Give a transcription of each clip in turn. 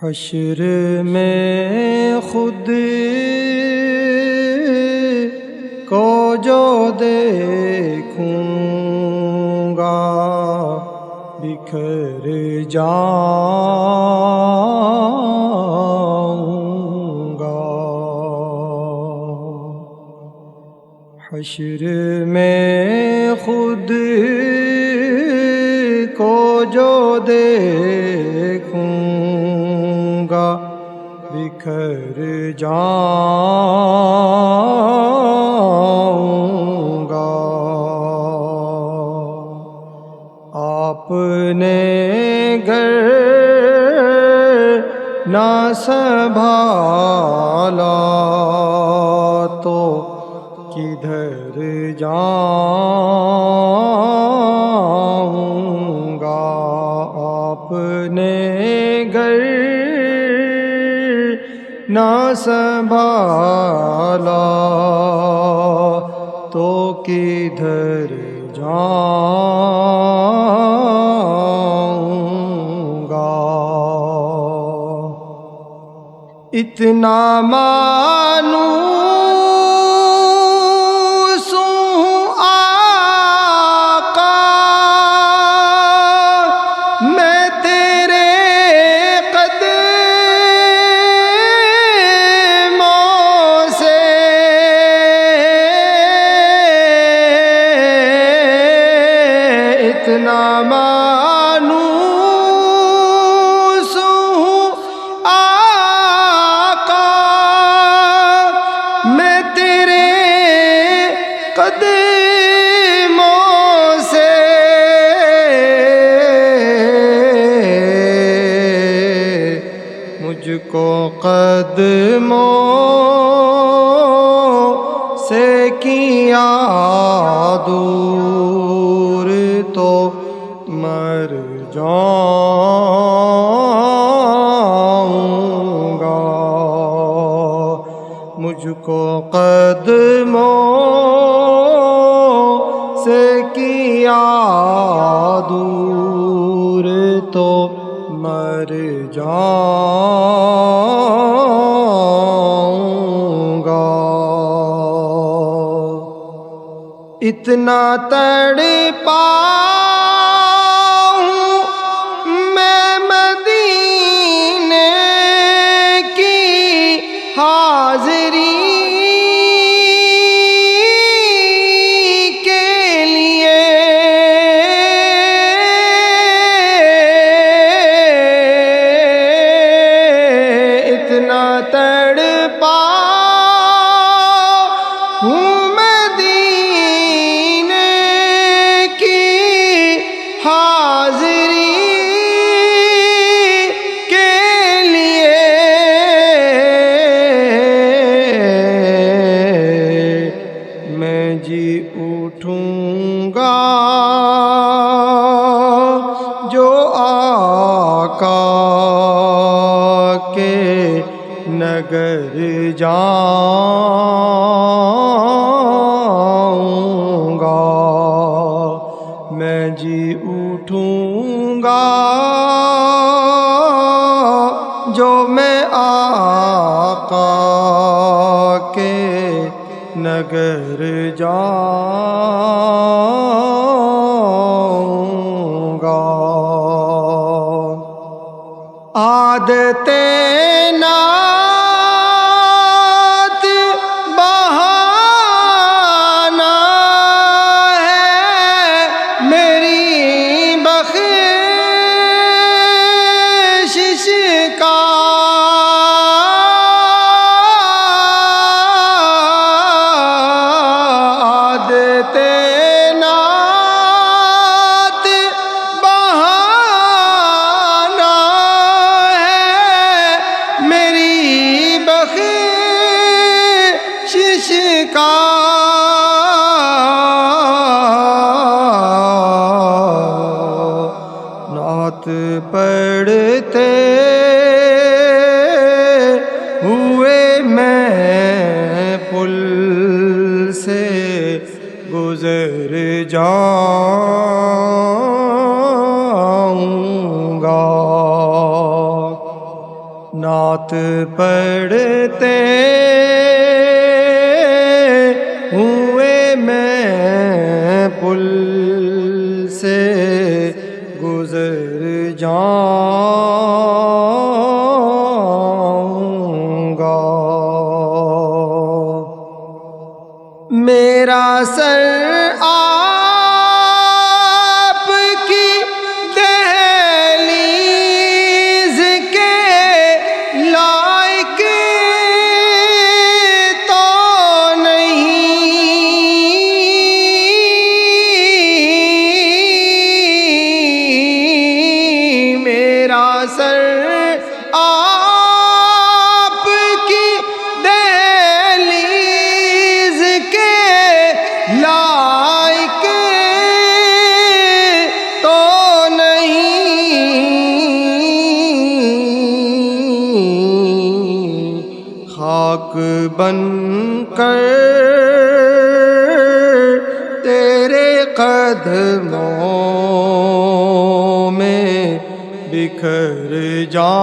حشر میں خود کو جو دیکھوں گا بکھر جاؤں گا۔ حشر میں خود کو جو دیکھوں گا بکھر جاؤں گا۔ آپ نے گر نہ سنبھالا تو کدھر جاؤں گا۔ آپ نے گر نہ سنبھالا تو کدھر جاؤں گا۔ اتنا مانوس ہوں آقا میں تیرے قدموں سے، اتنا مانوس ہوں آقا میں تیرے قدموں سے، مجھ کو قدموں سے کیا دور تو مر جاؤں گا۔ مجھ کو قدموں سے کیا دور تو مر جاؤں گا۔ اتنا تڑپا ہوں میں مدینے کی حاضری کے لیے، اتنا تڑپا ہوں حاضری کے لیے، میں جی اٹھوں گا جو آقا کے نگر جاؤں گا۔ میں جی اٹھوں گا جو میں آقا کے نگر جاؤں گا۔ عادت نعت بہانا ہے میری بخشش کا، عادت نعت بہانا ہے میری بخشش کا۔ نعت پڑھتے نعت پڑھتے ہوئے میں پل سے گزر جاؤں گا، میرا سر آپ کی دہلیز کے لائق تو نہیں، میرا سر آپ کی دہلیز کے لائق تو نہیں، خاک بن کر تیرے قدموں میں بکھر جاؤں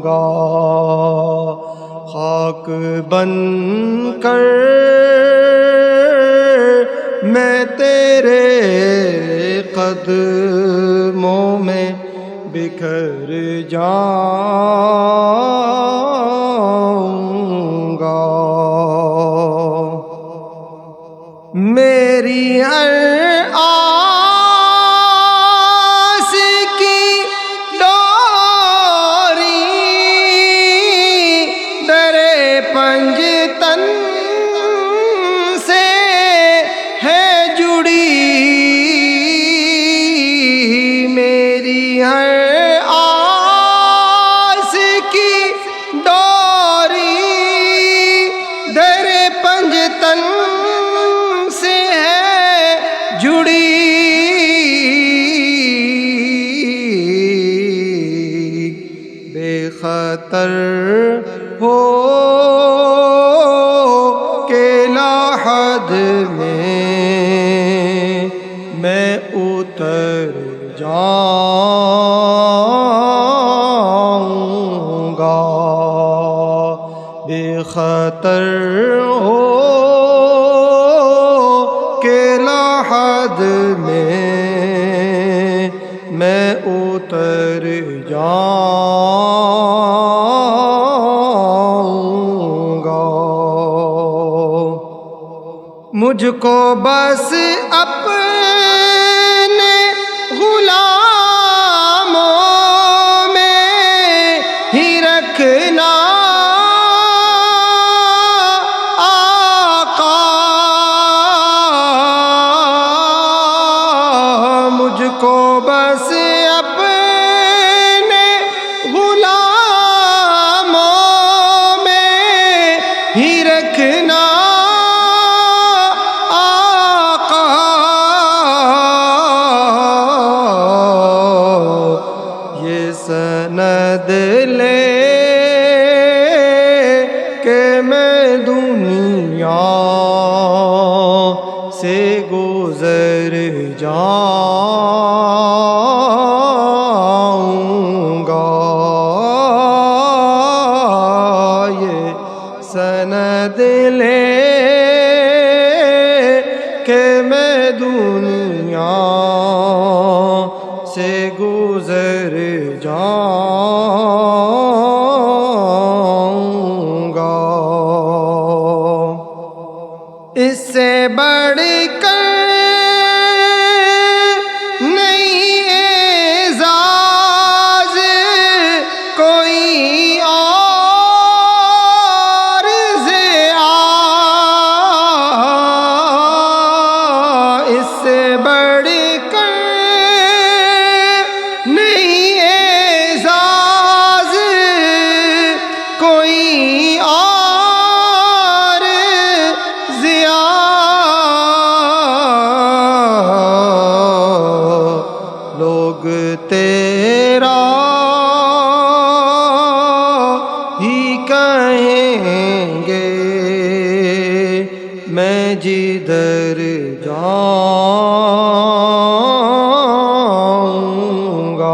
گا، خاک بن کر میں تیرے قدموں میں بکھر جاؤں گا، میری ہر آس کی ڈوری در پنجتن سے ہے جڑی، میری ہر آس کی ڈوری در پنجتن سے ہے جڑی، بے خطر ہو کے لاحد میں اتر جاؤں گا، بے خطر ہو کے لاحد میں اتر جاؤں گا، مجھ کو بس اپنے غلاموں میں ہی رکھنا آقا، مجھ کو بس اپنے غلاموں میں ہی رکھنا سند لے کہ میں دنیا سے گزر جاؤں گا، یہ سند لے کہ میں دنیا سے گزر جاؤں گا، اس سے بڑھ کر نہیں اعزاز کوئی اور ضیاء، اس سے بڑھ کر نہیں اعزاز کوئی اور ضیاء، لوگ تیرا ہی کہیں گے میں جدھر جاؤں گا،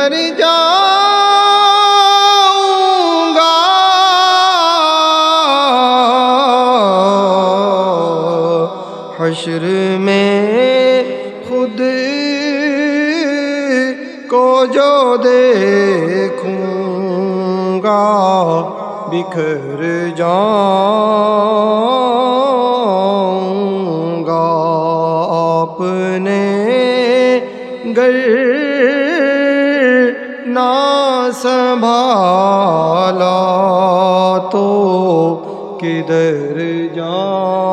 کدھر جاؤں گا حشر میں خود کو جو دیکھوں گا بکھر جاؤں گا اپنے گر نہ سنبھالا تو کدھر جاؤں